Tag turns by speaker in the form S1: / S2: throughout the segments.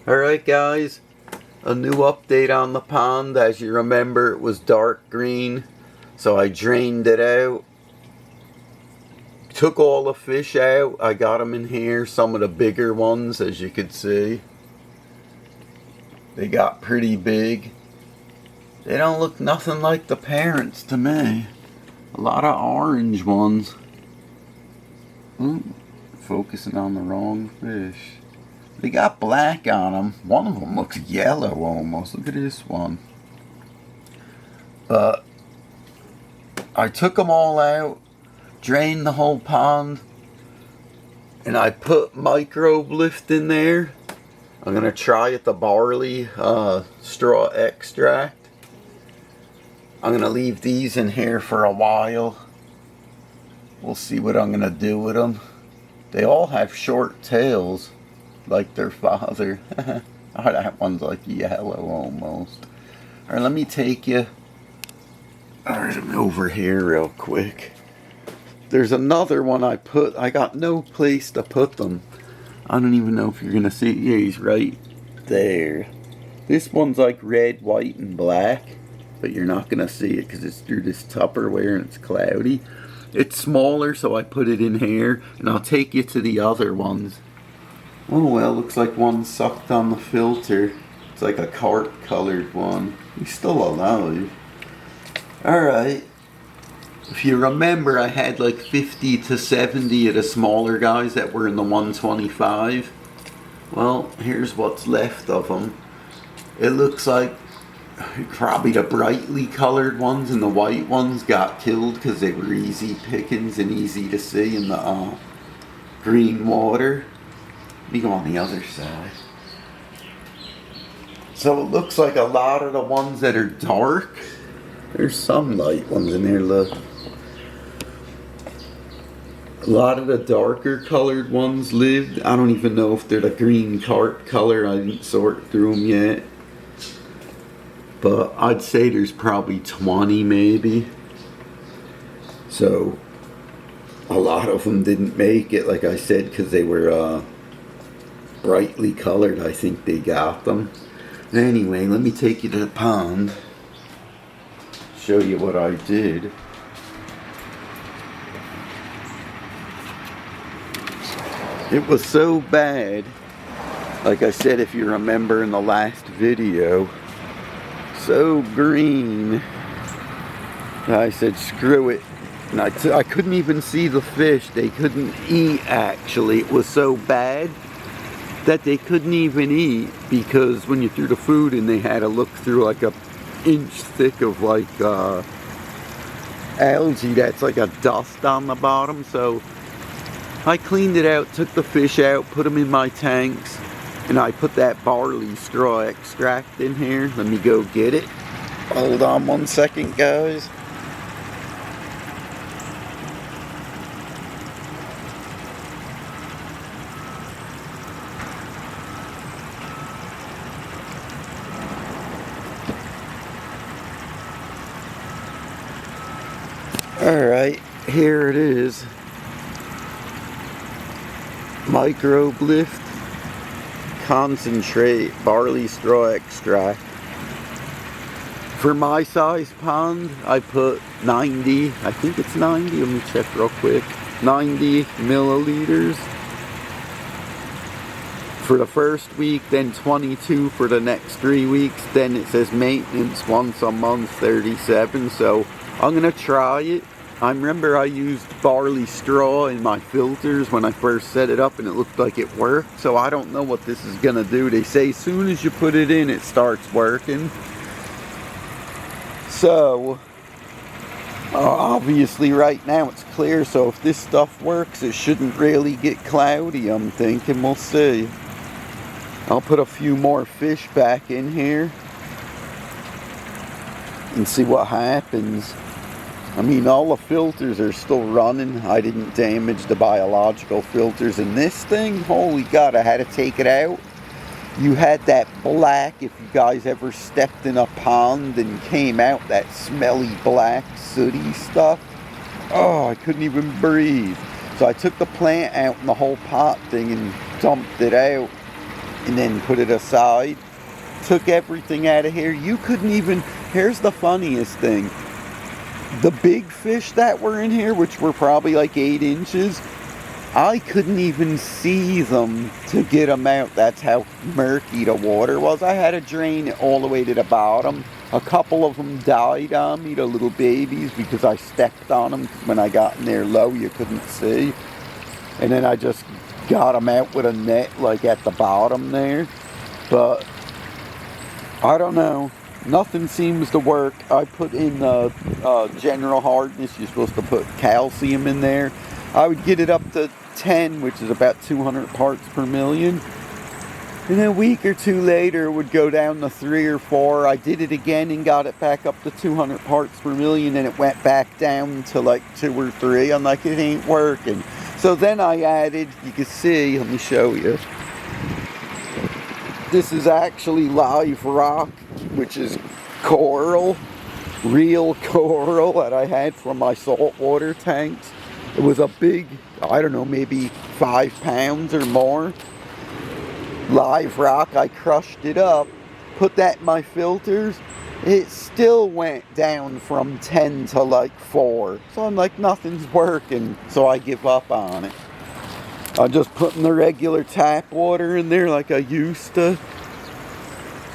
S1: Alright guys, a new update on the pond. As you remember, it was dark green, so I drained it out. Took all the fish out. I got them in here, some of the bigger ones, as you could see. They got pretty big. They don't look nothing like the parents to me. A lot of orange ones. Ooh, focusing on the wrong fish. They got black on them. One of them looks yellow almost. Look at this one. But I took them all out, drained the whole pond, and I put microbe lift in there. I'm going to try it, the barley straw extract. I'm going to leave these in here for a while. We'll see what I'm going to do with them. They all have short tails, like their father. Oh, that one's like yellow almost. Alright, let me take you over here real quick. There's another one I got no place to put them. I don't even know if you're gonna see it. Yeah, he's right there. This one's like red, white, and black, but you're not gonna see it because it's through this Tupperware and it's cloudy. It's smaller, so I put it in here, and I'll take you to the other ones. Oh well, looks like one sucked on the filter. It's like a carp colored one. He's still alive. Alright. If you remember, I had like 50 to 70 of the smaller guys that were in the 125. Well, here's what's left of them. It looks like probably the brightly colored ones and the white ones got killed because they were easy pickings and easy to see in the green water. Let me go on the other side. So it looks like a lot of the ones that are dark. There's some light ones in there, look. A lot of the darker colored ones lived. I don't even know if they're the green carp color. I didn't sort through them yet. But I'd say there's probably 20 maybe. So a lot of them didn't make it, like I said, because they were brightly colored. I think they got them. Anyway, let me take you to the pond, show you what I did. It was so bad, like I said, if you remember in the last video, so green, I said screw it. And I couldn't even see the fish. They couldn't eat, actually. It was so bad that they couldn't even eat, because when you threw the food in, they had to look through like a inch thick of like algae that's like a dust on the bottom. So I cleaned it out, took the fish out, put them in my tanks, and I put that barley straw extract in here. Let me go get it. Hold on one second, guys. Alright, here it is. Microbe lift, concentrate, barley straw extract. For my size pond, I put 90, I think it's 90, let me check real quick, 90 milliliters for the first week, then 22 for the next 3 weeks, then it says maintenance once a month, 37, so I'm going to try it. I remember I used barley straw in my filters when I first set it up, and it looked like it worked, so I don't know what this is going to do. They say as soon as you put it in, it starts working. So, obviously right now it's clear, so if this stuff works, it shouldn't really get cloudy, I'm thinking. We'll see. I'll put a few more fish back in here and see what happens. I mean, all the filters are still running. I didn't damage the biological filters in this thing. Holy God, I had to take it out. You had that black, if you guys ever stepped in a pond and came out, that smelly black sooty stuff. Oh, I couldn't even breathe. So I took the plant out and the whole pot thing and dumped it out. and then put it aside. Took everything out of here. You couldn't even, here's the funniest thing. The big fish that were in here, which were probably like 8 inches, I couldn't even see them to get them out. That's how murky the water was. I had to drain it all the way to the bottom. A couple of them died on me, the little babies, because I stepped on them. When I got in there low, you couldn't see. And then I just got them out with a net, like at the bottom there. But I don't know. Nothing seems to work. I put in general hardness. You're supposed to put calcium in there. I would get it up to 10, which is about 200 parts per million. And a week or two later, it would go down to 3 or 4. I did it again and got it back up to 200 parts per million, and it went back down to like 2 or 3. I'm like, it ain't working. So then I added, you can see, let me show you. This is actually live rock, which is coral, real coral that I had from my saltwater tanks. It was a big, I don't know, maybe 5 pounds or more. Live rock, I crushed it up, put that in my filters. It still went down from 10 to like 4. So I'm like, nothing's working, so I give up on it. I'm just putting the regular tap water in there like I used to.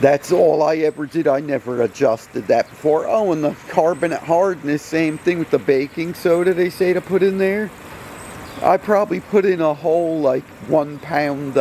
S1: That's all I ever did. I never adjusted that before. Oh, and the carbonate hardness, same thing with the baking soda they say to put in there. I probably put in a whole like 1 pound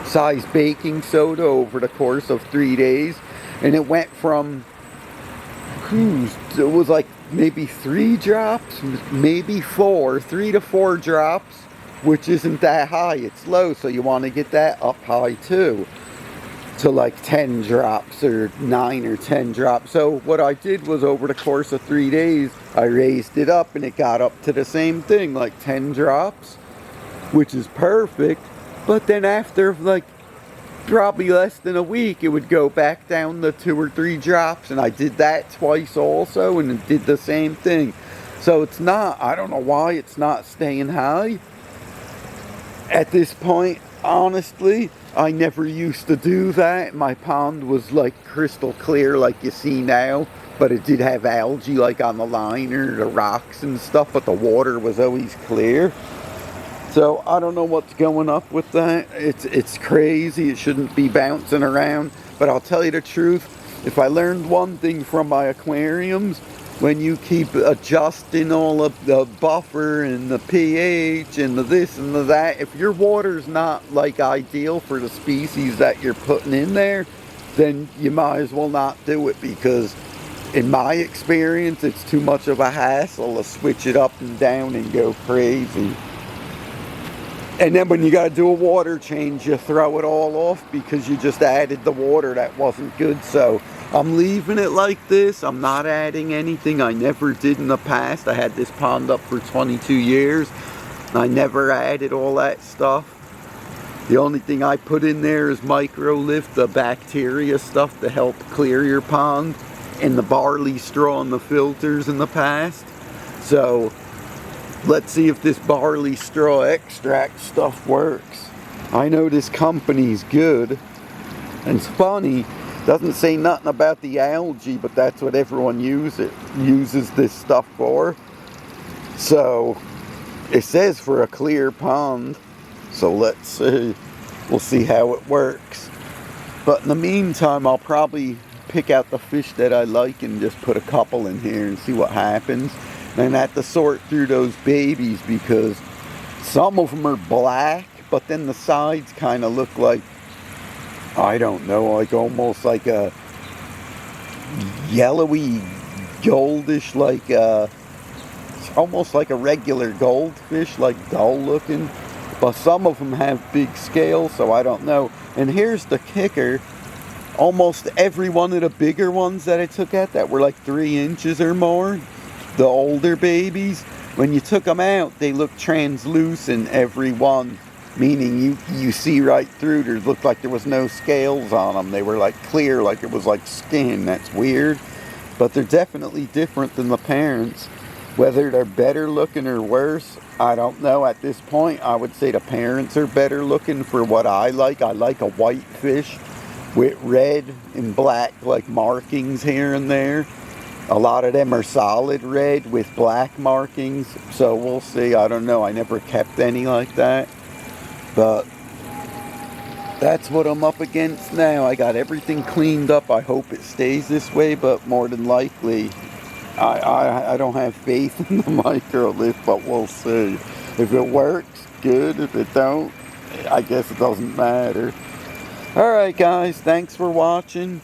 S1: size baking soda over the course of 3 days. And it went from, it was like maybe 3 drops, maybe 4, 3 to 4 drops, which isn't that high. It's low, so you want to get that up high too, to like 10 drops or 9 or 10 drops. So what I did was over the course of 3 days, I raised it up and it got up to the same thing, like 10 drops, which is perfect. But then after like probably less than a week, it would go back down to 2 or 3 drops, and I did that twice also, and it did the same thing. So it's not, I don't know why it's not staying high. At this point, honestly, I never used to do that. My pond was like crystal clear like you see now, but it did have algae like on the liner, the rocks and stuff, but the water was always clear. So I don't know what's going up with that. It's crazy. It shouldn't be bouncing around. But I'll tell you the truth. If I learned one thing from my aquariums, when you keep adjusting all of the buffer and the pH and the this and the that, if your water's not like ideal for the species that you're putting in there, then you might as well not do it, because in my experience, it's too much of a hassle to switch it up and down and go crazy. And then when you got to do a water change, you throw it all off because you just added the water that wasn't good. So I'm leaving it like this. I'm not adding anything. I never did in the past. I had this pond up for 22 years. I never added all that stuff. The only thing I put in there is micro-lift, the bacteria stuff to help clear your pond, and the barley straw in the filters in the past. So let's see if this barley straw extract stuff works. I know this company's good. And it's funny, doesn't say nothing about the algae, but that's what everyone uses this stuff for. So it says for a clear pond. So let's see. We'll see how it works. But in the meantime, I'll probably pick out the fish that I like and just put a couple in here and see what happens. And I have to sort through those babies because some of them are black, but then the sides kind of look like, I don't know, like almost like a yellowy, goldish, like almost like a regular goldfish, like dull looking. But some of them have big scales, so I don't know. And here's the kicker. Almost every one of the bigger ones that I took out that were like 3 inches or more, the older babies, when you took them out, they looked translucent, every one, meaning you see right through. There looked like there was no scales on them. They were like clear, like it was like skin. That's weird, but they're definitely different than the parents. Whether they're better looking or worse, I don't know. At this point, I would say the parents are better looking for what I like. I like a white fish with red and black like markings here and there. A lot of them are solid red with black markings. So we'll see. I don't know. I never kept any like that. But that's what I'm up against now. I got everything cleaned up. I hope it stays this way, but more than likely, I don't have faith in the micro lift, but we'll see. If it works, good. If it don't, I guess it doesn't matter. Alright guys, thanks for watching.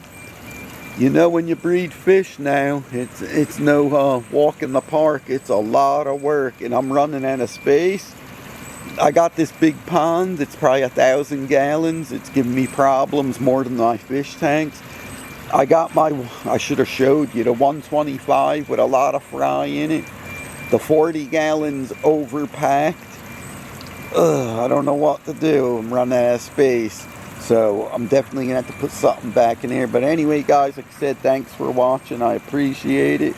S1: You know, when you breed fish now, it's no walk in the park. It's a lot of work, and I'm running out of space. I got this big pond. It's probably 1,000 gallons. It's giving me problems more than my fish tanks. I got I should have showed you the 125 with a lot of fry in it. The 40 gallons overpacked. I don't know what to do. I'm running out of space. So I'm definitely going to have to put something back in here. But anyway, guys, like I said, thanks for watching. I appreciate it.